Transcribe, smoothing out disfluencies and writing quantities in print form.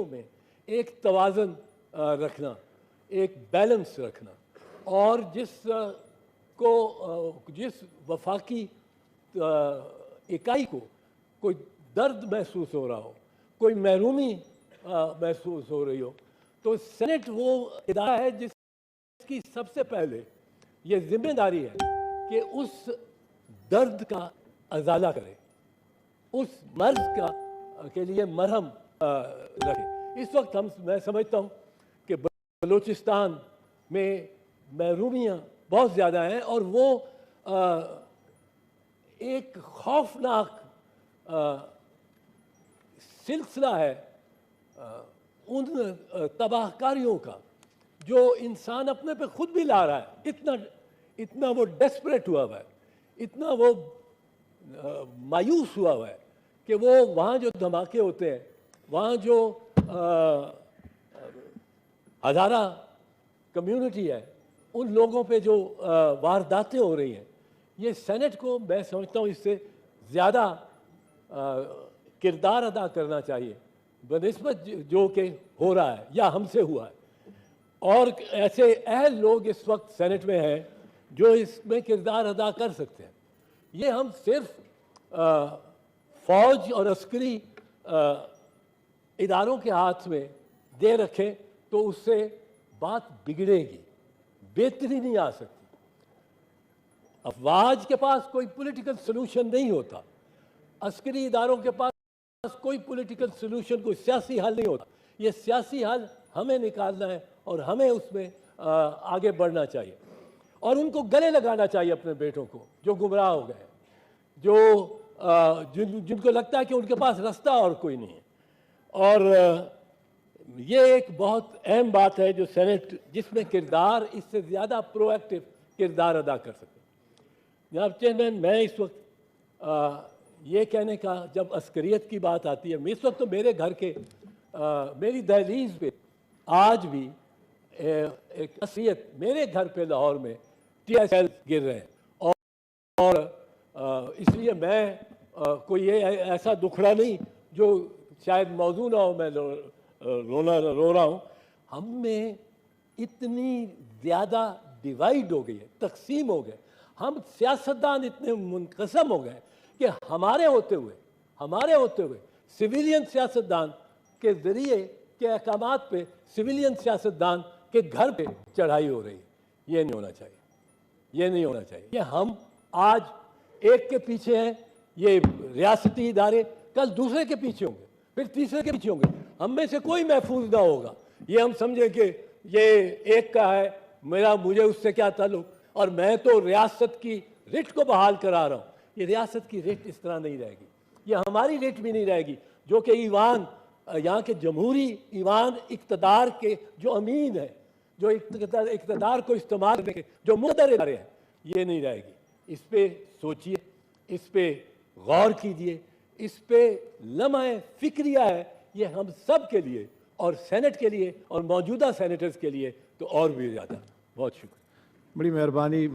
चीज़ों में एक तवाज़न रखना, एक बैलेंस रखना, और जिस वफाकी इकाई को कोई दर्द महसूस हो रहा हो, कोई महरूमी महसूस हो रही हो, तो सेनेट वो इदारा है जिसकी सबसे पहले ये जिम्मेदारी है कि उस दर्द का अजाला करे, उस मर्ज के लिए मरहम रखे। इस वक्त मैं समझता हूँ कि बलूचिस्तान में महरूमियाँ बहुत ज़्यादा हैं और वो एक खौफनाक सिलसिला है उन तबाहकारियों का जो इंसान अपने पे खुद भी ला रहा है। इतना वो डेस्परेट हुआ हुआ है, इतना वो मायूस हुआ हुआ है कि वो वहाँ जो धमाके होते हैं, वहाँ जो हज़ारा कम्युनिटी है, उन लोगों पे जो वारदातें हो रही हैं, ये सेनेट को मैं समझता हूँ इससे ज़्यादा किरदार अदा करना चाहिए बनिस्बत जो कि हो रहा है या हमसे हुआ है। और ऐसे अहल लोग इस वक्त सेनेट में हैं जो इसमें किरदार अदा कर सकते हैं। ये हम सिर्फ फौज और अस्करी इदारों के हाथ में दे रखें तो उससे बात बिगड़ेगी, बेहतरी नहीं आ सकती। अफवाज के पास कोई पॉलिटिकल सलूशन नहीं होता, अस्करी इदारों के पास कोई पॉलिटिकल सलूशन, कोई सियासी हल नहीं होता। ये सियासी हल हमें निकालना है और हमें उसमें आगे बढ़ना चाहिए और उनको गले लगाना चाहिए अपने बेटों को जो गुमराह हो गए, जिनको लगता है कि उनके पास रास्ता और कोई नहीं है। और ये एक बहुत अहम बात है जो सेनेट जिसमें किरदार इससे ज़्यादा प्रोएक्टिव किरदार अदा कर सकते। जनाब चेयरमैन, मैं इस वक्त ये कहने का, जब अस्करियत की बात आती है, इस वक्त तो मेरे घर के मेरी दहलीज पे आज भी एक अस्करियत, मेरे घर पे लाहौर में TSL गिर रहे हैं और इसलिए मैं कोई ये ऐसा दुखड़ा नहीं जो शायद मौजू ना हो, मैं रो रहा हूँ। हम में इतनी ज़्यादा डिवाइड हो गई है, तकसीम हो गए, हम सियासतदान इतने मुनक़सम हो गए कि हमारे होते हुए सिविलियन सियासतदान के ज़रिए के अहकामात पे सिविलियन सियासतदान के घर पे चढ़ाई हो रही है। ये नहीं होना चाहिए, ये नहीं होना चाहिए। ये हम आज एक के पीछे हैं, ये रियासती इदारे कल दूसरे के पीछे होंगे, फिर तीसरे के पीछे होंगे, हम में से कोई महफूज ना होगा। ये हम समझे कि ये एक का है, मुझे उससे क्या ताल्लुक, और मैं तो रियासत की रिट को बहाल करा रहा हूँ। ये रियासत की रिट इस तरह नहीं रहेगी, ये हमारी रिट भी नहीं रहेगी जो कि ईवान, यहाँ के जमहूरी ईवान इक़्तिदार के जो अमीन है, जो इक़्तिदार को इस्तेमाल करके जो मुक़द्दर इदारे हैं, ये नहीं रहेगी। इस पे सोचिए, इस पे गौर कीजिए, इस पे लम्हे फ़िक्रिया है, ये हम सब के लिए और सेनेट के लिए और मौजूदा सेनेटर्स के लिए तो और भी ज़्यादा। बहुत शुक्रिया। बड़ी मेहरबानी।